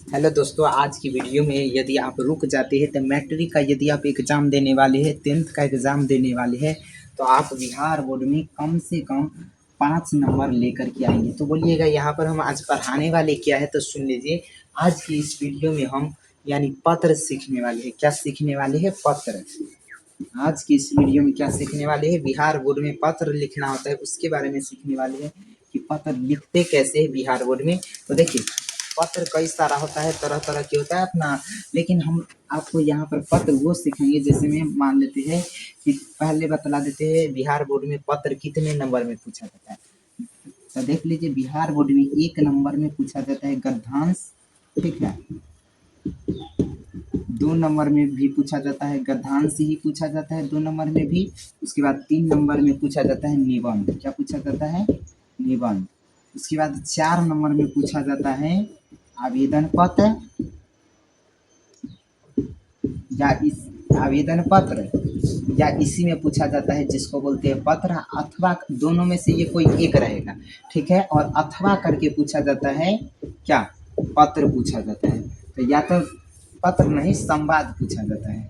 Hello दोस्तों, आज की वीडियो में यदि आप रुक जाते हैं तो मैट्रिक का यदि आप एग्ज़ाम देने वाले हैं, 10th का एग्ज़ाम देने वाले हैं, तो आप बिहार बोर्ड में कम से कम 5 नंबर लेकर के आएंगे। तो बोलिएगा यहाँ पर हम आज पढ़ाने वाले क्या है, तो सुन लीजिए। आज की इस वीडियो में हम यानी पत्र सीखने वाले हैं। क्या सीखने वाले हैं? पत्र। आज की इस वीडियो में क्या सीखने वाले हैं? बिहार बोर्ड में पत्र लिखना होता है, उसके बारे में सीखने वाले हैं कि पत्र लिखते कैसे हैं बिहार बोर्ड में। तो देखिए, पत्र कई सारा होता है, तरह तरह के होता है अपना, लेकिन हम आपको यहाँ पर पत्र वो सिखाएंगे जैसे में मान लेते हैं कि पहले बतला देते हैं बिहार बोर्ड में पत्र कितने नंबर में पूछा जाता है। तो देख लीजिए, बिहार बोर्ड में 1 नंबर में पूछा जाता है गद्यांश, ठीक है। 2 नंबर में भी पूछा जाता है गद्यांश ही पूछा जाता है 2 नंबर में भी। उसके बाद 3 नंबर में पूछा जाता है निबंध। क्या पूछा जाता है? निबंध। उसके बाद 4 नंबर में पूछा जाता है आवेदन पत्र, या इस आवेदन पत्र या इसी में पूछा जाता है जिसको बोलते हैं पत्र, अथवा दोनों में से ये कोई एक रहेगा, ठीक है। और अथवा करके पूछा जाता है क्या? पत्र पूछा जाता है। तो या तो पत्र नहीं, संवाद पूछा जाता है।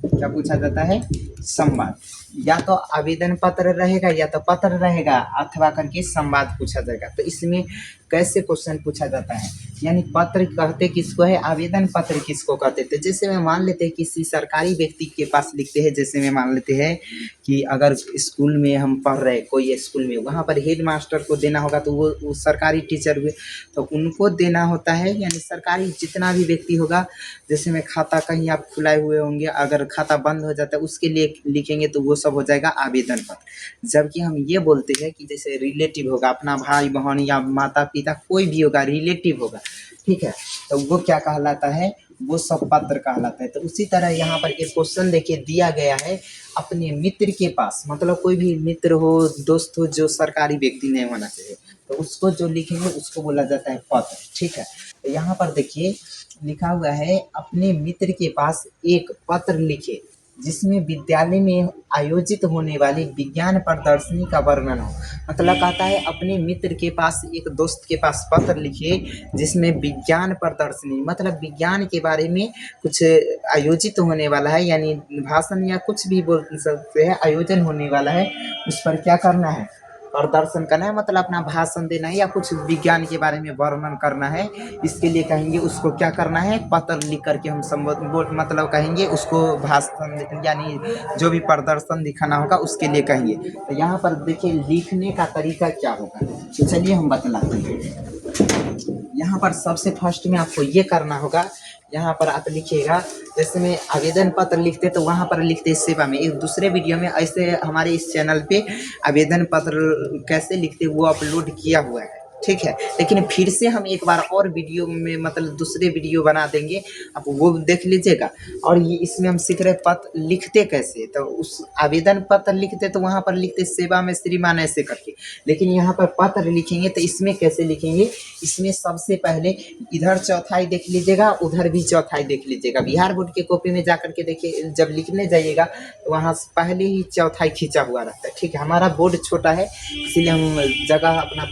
क्या पूछा जाता है? संवाद। या तो आवेदन पत्र रहेगा या तो पत्र रहेगा, अथवा करके संवाद पूछा जाएगा। तो इसमें कैसे क्वेश्चन पूछा जाता है, यानी पत्र कहते किसको है, आवेदन पत्र किसको कहते थे। जैसे मैं मान लेते हैं किसी सरकारी व्यक्ति के पास लिखते हैं, जैसे मैं मान लेते हैं कि अगर स्कूल में हम पढ़ रहे कोई स्कूल में, वहाँ पर हेड मास्टर को देना होगा, तो वो सरकारी टीचर हुए, तो उनको देना होता है। यानी सरकारी जितना भी व्यक्ति होगा, जैसे में खाता कहीं आप खुलाए हुए होंगे, अगर खाता बंद हो जाता है उसके लिए लिखेंगे तो वो सब हो जाएगा आवेदन पत्र। जबकि हम ये बोलते हैं कि जैसे रिलेटिव होगा, अपना भाई बहन या माता पिता कोई भी होगा, रिलेटिव होगा, ठीक है, तो वो क्या कहलाता है? वो सब पत्र कहलाता है। तो उसी तरह यहाँ पर एक क्वेश्चन देखिए दिया गया है, अपने मित्र के पास, मतलब कोई भी मित्र हो, दोस्त हो, जो सरकारी व्यक्ति नहीं होना चाहिए, तो उसको जो लिखेंगे उसको बोला जाता है पत्र, ठीक है। तो यहाँ पर देखिए लिखा हुआ है, अपने मित्र के पास एक पत्र लिखे जिसमें विद्यालय में आयोजित होने वाली विज्ञान प्रदर्शनी का वर्णन हो। मतलब कहता है अपने मित्र के पास, एक दोस्त के पास पत्र लिखे जिसमें विज्ञान प्रदर्शनी, मतलब विज्ञान के बारे में कुछ आयोजित होने वाला है, यानी भाषण या कुछ भी बोल सकते हैं, आयोजन होने वाला है, उस पर क्या करना है? प्रदर्शन करना है, मतलब अपना भाषण देना है या कुछ विज्ञान के बारे में वर्णन करना है। इसके लिए कहेंगे उसको क्या करना है? पत्र लिख करके हम मतलब कहेंगे उसको भाषण, यानी जो भी प्रदर्शन दिखाना होगा उसके लिए कहेंगे। तो यहाँ पर देखिए लिखने का तरीका क्या होगा, तो चलिए हम बतलाते हैं। यहाँ पर सबसे फर्स्ट में आपको ये करना होगा, यहाँ पर आप लिखिएगा, जैसे में आवेदन पत्र लिखते तो वहाँ पर लिखते सेवा में। एक दूसरे वीडियो में ऐसे हमारे इस चैनल पे आवेदन पत्र कैसे लिखते वो अपलोड किया हुआ है, ठीक है। लेकिन फिर से हम एक बार और वीडियो में, मतलब दूसरे वीडियो बना देंगे, आप वो देख लीजिएगा। और ये इसमें हम सीख रहे पत्र लिखते कैसे, तो उस आवेदन पत्र लिखते तो वहाँ पर लिखते सेवा में श्रीमान ऐसे करके, लेकिन यहाँ पर पत्र लिखेंगे तो इसमें कैसे लिखेंगे? इसमें सबसे पहले इधर चौथाई देख लीजिएगा, उधर भी चौथाई देख लीजिएगा। बिहार बोर्ड के कॉपी में जा करके देखिए, जब लिखने जाइएगा तो वहाँ पहले ही चौथाई खींचा हुआ रहता है, ठीक है। हमारा बोर्ड छोटा है इसीलिए हम जगह अपना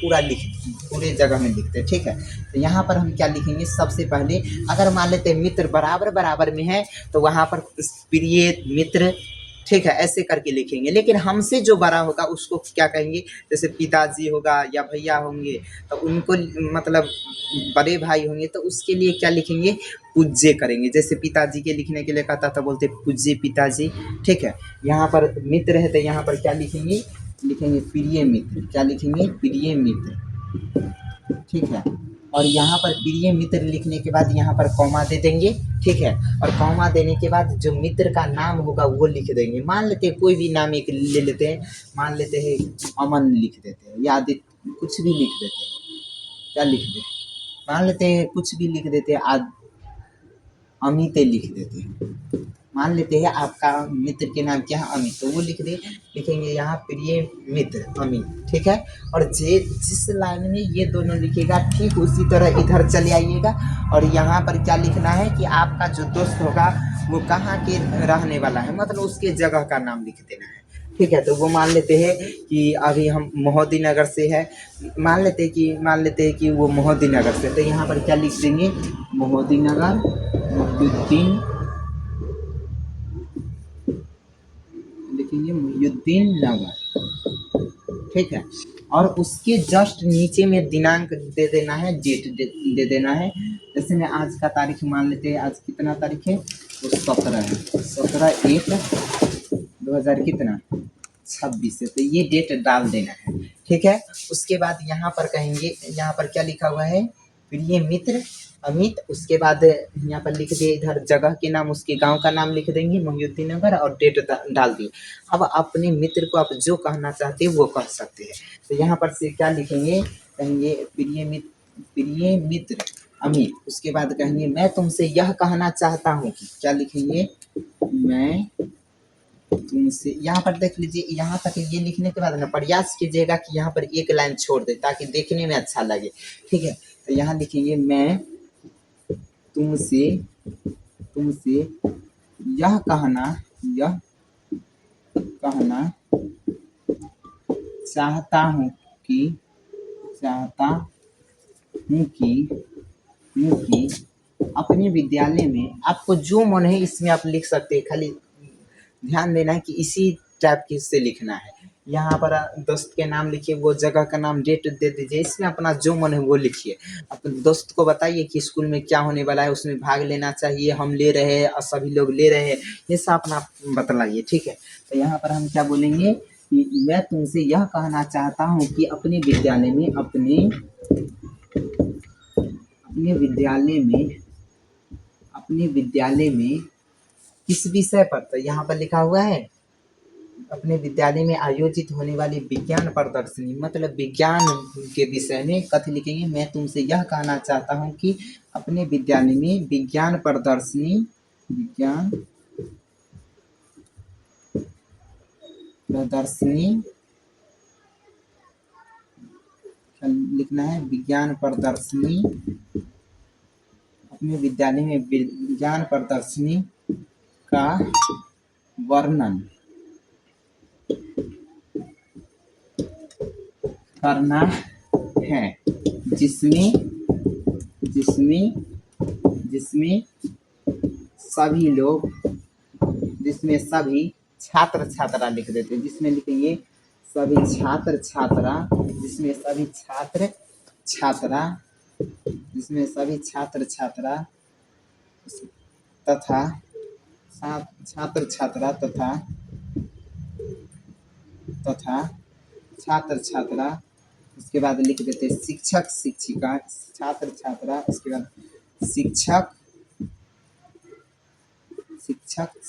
पूरे जगह में लिखते हैं, ठीक है। तो यहाँ पर हम क्या लिखेंगे? सबसे पहले अगर मान लेते हैं मित्र बराबर बराबर में है तो वहाँ पर प्रिय मित्र, ठीक है, ऐसे करके लिखेंगे। लेकिन हमसे जो बड़ा होगा उसको क्या कहेंगे? जैसे पिताजी होगा या भैया होंगे तो उनको, मतलब बड़े भाई होंगे तो उसके लिए क्या लिखेंगे? पूज्य करेंगे। जैसे पिताजी के लिखने के लिए कहता था, बोलते पूज्य पिताजी, ठीक है। यहाँ पर मित्र है तो यहाँ पर क्या लिखेंगे? लिखेंगे प्रिय मित्र। क्या लिखेंगे? प्रिय मित्र, ठीक है। और यहाँ पर प्रिय मित्र लिखने के बाद यहाँ पर कॉमा दे देंगे, ठीक है। और कॉमा देने के बाद जो मित्र का नाम होगा वो लिख देंगे। मान लेते हैं कोई भी नाम एक ले लेते हैं, मान लेते हैं अमन लिख देते हैं, या आदित्य, कुछ भी लिख देते हैं। क्या लिख देते हैं? मान लेते हैं कुछ भी लिख देते हैं, अमित लिख देते हैं। मान लेते हैं आपका मित्र के नाम क्या है? अमित, तो वो लिखेंगे यहाँ प्रिय मित्र अमित, ठीक है। और जिस लाइन में ये दोनों लिखेगा ठीक उसी तरह इधर चले आइएगा, और यहाँ पर क्या लिखना है कि आपका जो दोस्त होगा वो कहाँ के रहने वाला है, मतलब उसके जगह का नाम लिख देना है, ठीक है। तो वो मान लेते हैं कि अभी हम मोहद्दीनगर से है, मान लेते हैं कि वो मोहद्दीनगर से, तो यहाँ पर क्या लिख देंगे, मोहद्दीनगर, मुहिउद्दीन, लिखेंगे मुहिउद्दीन नगर, ठीक है। और उसके जस्ट नीचे में दिनांक दे देना है, डेट दे देना है। जैसे मैं आज का तारीख मान लेते हैं, आज कितना तारीख है, तो 17 है, 17/1/2000 कितना 26 है, तो ये डेट डाल देना है, ठीक है। उसके बाद यहाँ पर कहेंगे, यहाँ पर क्या लिखा हुआ है, प्रिय मित्र अमित, उसके बाद यहाँ पर लिख दिए, इधर जगह के नाम, उसके गांव का नाम लिख देंगे मोहिउद्दीन नगर, और डेट डाल दिए। अब अपने मित्र को आप जो कहना चाहते हैं वो कह सकते हैं। तो यहाँ पर से क्या लिखेंगे, कहेंगे प्रिय मित्र अमित, उसके बाद कहेंगे मैं तुमसे यह कहना चाहता हूँ कि, क्या लिखेंगे, मैं तुमसे, यहाँ पर देख लीजिए, यहाँ तक ये लिखने के बाद ना प्रयास कीजिएगा कि यहाँ पर एक लाइन छोड़ दे ताकि देखने में अच्छा लगे, ठीक है। तो यहाँ लिखेंगे मैं तुमसे यह कहना चाहता हूँ कि अपने विद्यालय में, आपको जो मन है इसमें आप लिख सकते हैं, खाली ध्यान देना है कि इसी टाइप की से लिखना है। यहाँ पर दोस्त के नाम लिखिए, वो जगह का नाम, डेट दे दीजिए, इसमें अपना जो मन है वो लिखिए। अपने दोस्त को बताइए कि स्कूल में क्या होने वाला है, उसमें भाग लेना चाहिए, हम ले रहे हैं और सभी लोग ले रहे हैं, ये सब अपना बतलाइए, ठीक है। तो यहाँ पर हम क्या बोलेंगे कि मैं तुमसे यह कहना चाहता हूँ कि अपने विद्यालय में किस विषय पर, तो यहाँ पर लिखा हुआ है अपने विद्यालय में आयोजित होने वाली विज्ञान प्रदर्शनी, मतलब विज्ञान के विषय में कथी लिखेंगे, मैं तुमसे यह कहना चाहता हूँ कि अपने विद्यालय में विज्ञान प्रदर्शनी लिखना है, विज्ञान प्रदर्शनी, अपने विद्यालय में विज्ञान प्रदर्शनी का वर्णन करना है, जिसमें सभी छात्र छात्रा लिख देते हैं, जिसमें लिखेंगे सभी छात्र छात्रा, जिसमें सभी छात्र छात्रा तथा छात्र छात्रा, उसके बाद लिख देते शिक्षक शिक्षिका, छात्र छात्रा, उसके बाद शिक्षक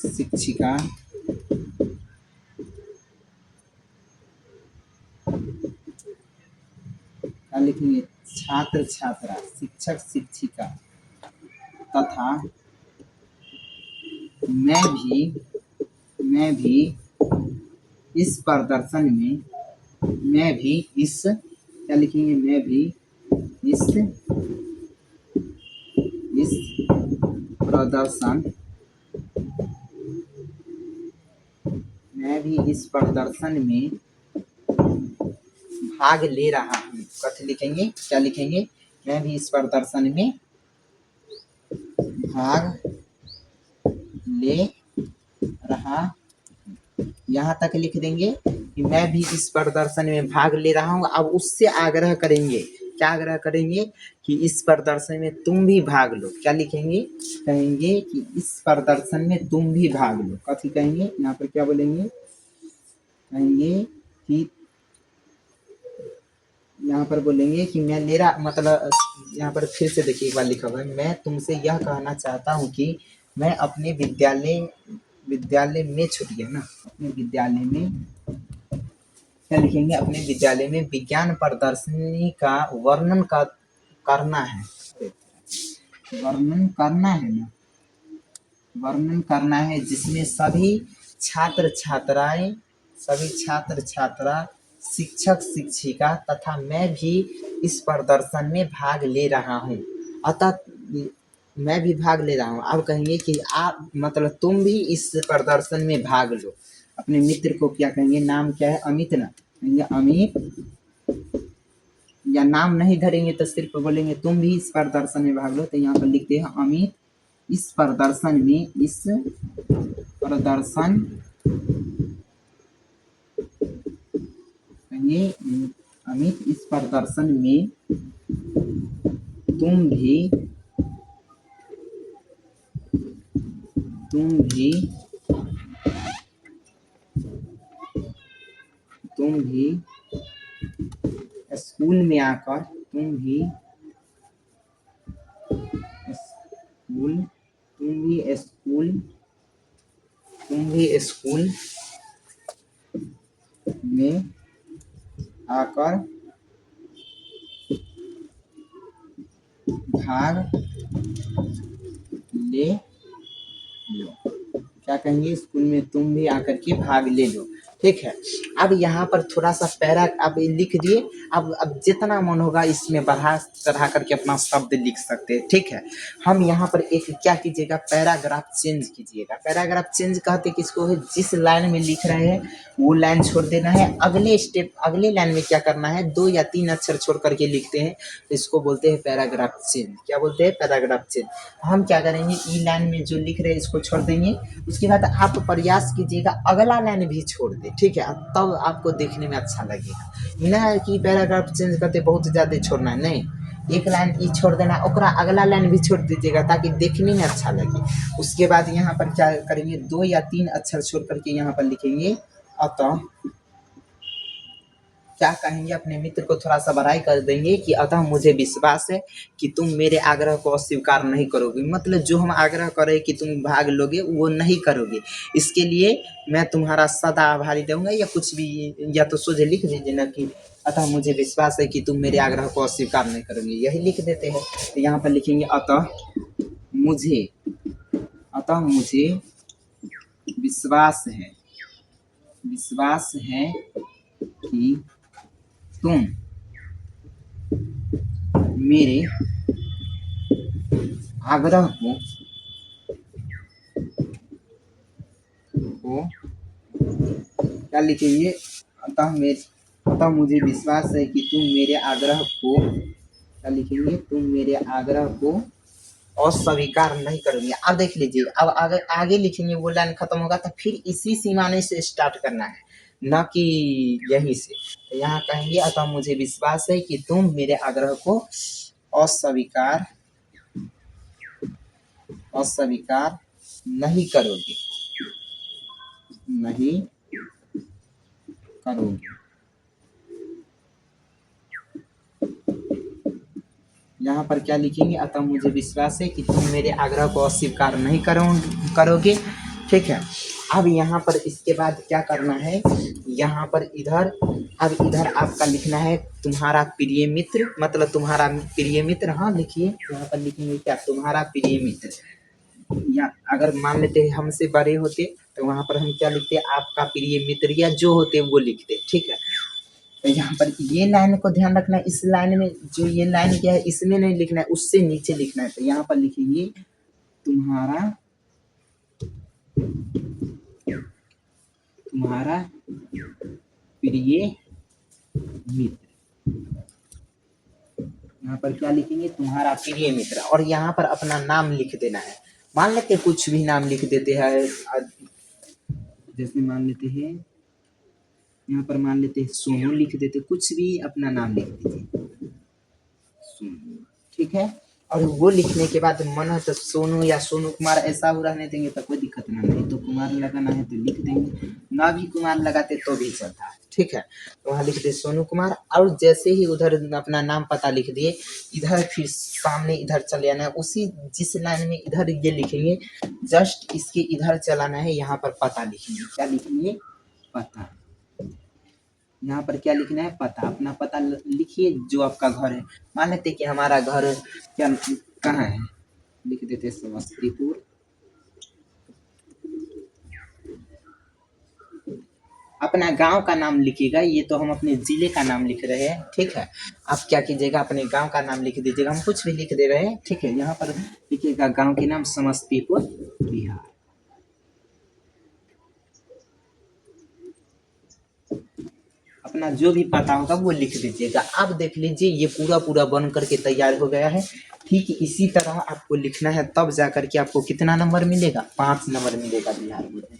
शिक्षिका, क्या लिखेंगे, छात्र छात्रा, शिक्षक शिक्षिका, तथा मैं भी इस प्रदर्शन में, क्या लिखेंगे, मैं भी इस प्रदर्शन में भाग ले रहा हूँ, कथी लिखेंगे, क्या लिखेंगे, मैं भी इस प्रदर्शन में भाग ले रहा, यहाँ तक लिख देंगे कि मैं भी इस प्रदर्शन में भाग ले रहा हूँ। अब उससे आग्रह करेंगे, क्या आग्रह करेंगे कि इस प्रदर्शन में तुम भी भाग लो, क्या लिखेंगे, कहेंगे कि इस प्रदर्शन में तुम भी भाग लो, कथी कहेंगे, यहाँ पर क्या बोलेंगे, कहेंगे कि यहाँ पर बोलेंगे कि मैं मेरा मतलब, यहाँ पर फिर से देखिए एक बार लिखा हुआ है, मैं तुमसे यह कहना चाहता हूँ कि मैं अपने विद्यालय में छुट्टी है ना, अपने विद्यालय में क्या लिखेंगे, अपने विद्यालय में विज्ञान प्रदर्शनी का वर्णन करना है, वर्णन करना है, जिसमें सभी छात्र छात्रा, शिक्षक शिक्षिका तथा मैं भी इस प्रदर्शन में भाग ले रहा हूँ, अतः मैं भी भाग ले रहा हूँ। अब कहेंगे कि आप मतलब तुम भी इस प्रदर्शन में भाग लो, अपने मित्र को क्या कहेंगे, नाम क्या है, अमित ना, कहेंगे अमित, या नाम नहीं धरेंगे तो सिर्फ बोलेंगे तुम भी इस प्रदर्शन में भाग लो। तो यहाँ पर लिखते हैं अमित इस प्रदर्शन में, इस प्रदर्शन, कहेंगे अमित इस प्रदर्शन में तुम भी स्कूल में आकर, तुम भी स्कूल में आकर भाग ले लो। क्या कहेंगे, स्कूल में तुम भी आकर के भाग ले लो। ठीक है, अब यहाँ पर थोड़ा सा पैरा अब लिख दिए। अब जितना मन होगा इसमें बढ़ा चढ़ा करके अपना शब्द लिख सकते हैं। ठीक है, हम यहाँ पर एक क्या कीजिएगा, पैराग्राफ चेंज कीजिएगा। पैराग्राफ चेंज कहते किसको है, जिस लाइन में लिख रहे हैं वो लाइन छोड़ देना है, अगले लाइन में क्या करना है, 2 या 3 अक्षर छोड़ करके लिखते हैं, तो इसको बोलते हैं पैराग्राफ चेंज। क्या बोलते हैं, पैराग्राफ चेंज। हम क्या करेंगे, ई लाइन में जो लिख रहे हैं इसको छोड़ देंगे, उसके बाद आप प्रयास कीजिएगा अगला लाइन भी छोड़ दे। ठीक है, तब आपको देखने में अच्छा लगेगा। ना कि पैराग्राफ चेंज करते बहुत ज़्यादा छोड़ना है, नहीं, एक लाइन ई छोड़ देना, ओकरा अगला लाइन भी छोड़ दीजिएगा ताकि देखने में अच्छा लगे। उसके बाद यहाँ पर क्या करेंगे, 2 या 3 अक्षर छोड़ करके यहाँ पर लिखेंगे अतः, क्या कहेंगे, अपने मित्र को थोड़ा सा बढ़ाई कर देंगे कि अतः मुझे विश्वास है कि तुम मेरे आग्रह को अस्वीकार नहीं करोगे। मतलब जो हम आग्रह करें कि तुम भाग लोगे वो नहीं करोगे, इसके लिए मैं तुम्हारा सदा आभारी रहूँगा, या कुछ भी, या तो सोझे लिख दीजिए ना कि अतः मुझे विश्वास है कि तुम मेरे आग्रह को अस्वीकार नहीं करोगे, यही लिख देते हैं। तो यहाँ पर लिखेंगे अतः मुझे विश्वास है कि तुम मेरे आग्रह को क्या लिखेंगे, अतः मुझे विश्वास है कि तुम मेरे आग्रह को, क्या लिखेंगे, तुम मेरे आग्रह को अस्वीकार नहीं करोगे। अब देख लीजिए, अब आगे लिखेंगे, वो लाइन खत्म होगा तो फिर इसी सीमाने से स्टार्ट करना है, ना कि यहीं से। तो यहाँ कहेंगे अतः मुझे विश्वास है कि तुम मेरे आग्रह को अस्वीकार नहीं करोगे। यहाँ पर क्या लिखेंगे, अतः मुझे विश्वास है कि तुम मेरे आग्रह को अस्वीकार नहीं करोगे। ठीक है, अब यहाँ पर इसके बाद क्या करना है, यहाँ पर इधर आपका लिखना है तुम्हारा प्रिय मित्र, मतलब तुम्हारा प्रिय मित्र। हाँ लिखिए, यहाँ पर लिखेंगे क्या, तुम्हारा प्रिय मित्र, या अगर मान लेते हैं हमसे बड़े होते तो वहाँ पर हम क्या लिखते, आपका प्रिय मित्र, या जो होते वो लिखते। ठीक है, तो यहाँ पर ये लाइन को ध्यान रखना है, इस लाइन में जो ये लाइन क्या है इसमें नहीं लिखना है, उससे नीचे लिखना है। तो यहाँ पर लिखेंगे तुम्हारा प्रिय मित्र। यहाँ पर क्या लिखेंगे, तुम्हारा प्रिय मित्र, और यहाँ पर अपना नाम लिख देना है। मान लेते कुछ भी नाम लिख देते हैं, जैसे मान लेते हैं यहाँ पर मान लेते हैं सोनू लिख देते, कुछ भी अपना नाम लिख दीजिए सोनू। ठीक है, और वो लिखने के बाद मन है तो सोनू या सोनू कुमार ऐसा हो रहने देंगे तो कोई दिक्कत नहीं तो कुमार लगाना है तो लिख देंगे, ना भी कुमार लगाते तो भी चलता है। ठीक है, तो वहाँ लिख दे सोनू कुमार, और जैसे ही उधर अपना नाम पता लिख दिए, इधर फिर सामने इधर चले आना है, उसी जिस लाइन में इधर ये लिखेंगे जस्ट इसके इधर चलाना है, यहाँ पर पता लिखेंगे। क्या लिखेंगे, पता। यहाँ पर क्या लिखना है, पता, अपना पता लिखिए जो आपका घर है। मान लेते कि हमारा घर क्या कहाँ है, लिख देते समस्तीपुर। अपना गांव का नाम लिखिएगा, ये तो हम अपने जिले का नाम लिख रहे हैं। ठीक है, आप क्या कीजिएगा, अपने गांव का नाम लिख दीजिएगा, हम कुछ भी लिख दे रहे हैं। ठीक है, यहाँ पर लिखिएगा गांव के नाम समस्तीपुर बिहार। अपना जो भी पता होगा वो लिख दीजिएगा। अब देख लीजिए ये पूरा पूरा बन करके तैयार हो गया है। ठीक इसी तरह आपको लिखना है, तब जा करके आपको कितना नंबर मिलेगा, 5 नंबर मिलेगा बिहार बोर्ड में।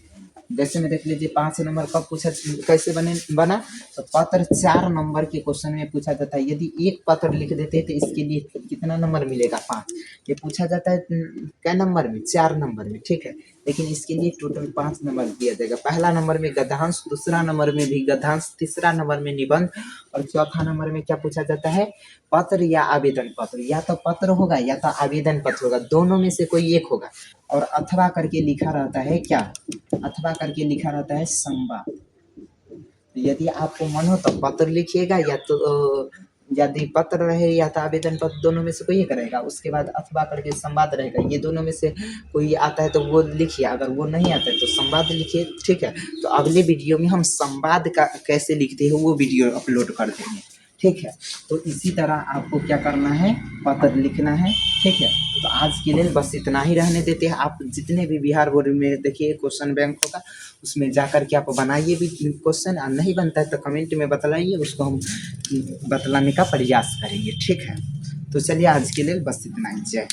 जैसे में देख लीजिए 5 नंबर कब पूछा, कैसे बना, तो पत्र 4 नंबर के क्वेश्चन में पूछा जाता है। यदि एक पत्र लिख देते हैं तो इसके लिए कितना नंबर मिलेगा, 5। ये पूछा जाता है क्या नंबर में, 4 नंबर में, ठीक है। लेकिन इसके लिए टोटल 5 नंबर दिया जाएगा। पहला नंबर में गद्यांश, दूसरा नंबर में भी गद्यांश, तीसरा नंबर में निबंध और चौथा नंबर में क्या पूछा जाता है, पत्र या आवेदन पत्र। या तो पत्र होगा या तो आवेदन पत्र होगा, दोनों में से कोई एक होगा। और अथवा करके लिखा रहता है क्या, अथवा करके लिखा रहता है संवाद। यदि आपको मन हो तो पत्र लिखिएगा, या तो यदि पत्र रहे या तो आवेदन पत्र, दोनों में से कोई एक रहेगा। उसके बाद अथवा करके संवाद रहेगा, ये दोनों में से कोई आता है तो वो लिखिए, अगर वो नहीं आता है तो संवाद लिखिए, ठीक है। तो अगले वीडियो में हम संवाद का कैसे लिखते हैं वो वीडियो अपलोड कर देंगे, ठीक है। तो इसी तरह आपको क्या करना है, पत्र लिखना है, ठीक है। तो आज के लिए बस इतना ही रहने देते हैं। आप जितने भी बिहार बोर्ड में देखिए क्वेश्चन बैंक होगा, उसमें जाकर के आप बनाइए भी क्वेश्चन, और नहीं बनता है तो कमेंट में बतलाइए, उसको हम बतलाने का प्रयास करेंगे, ठीक है। तो चलिए आज के लिए बस इतना ही, जय।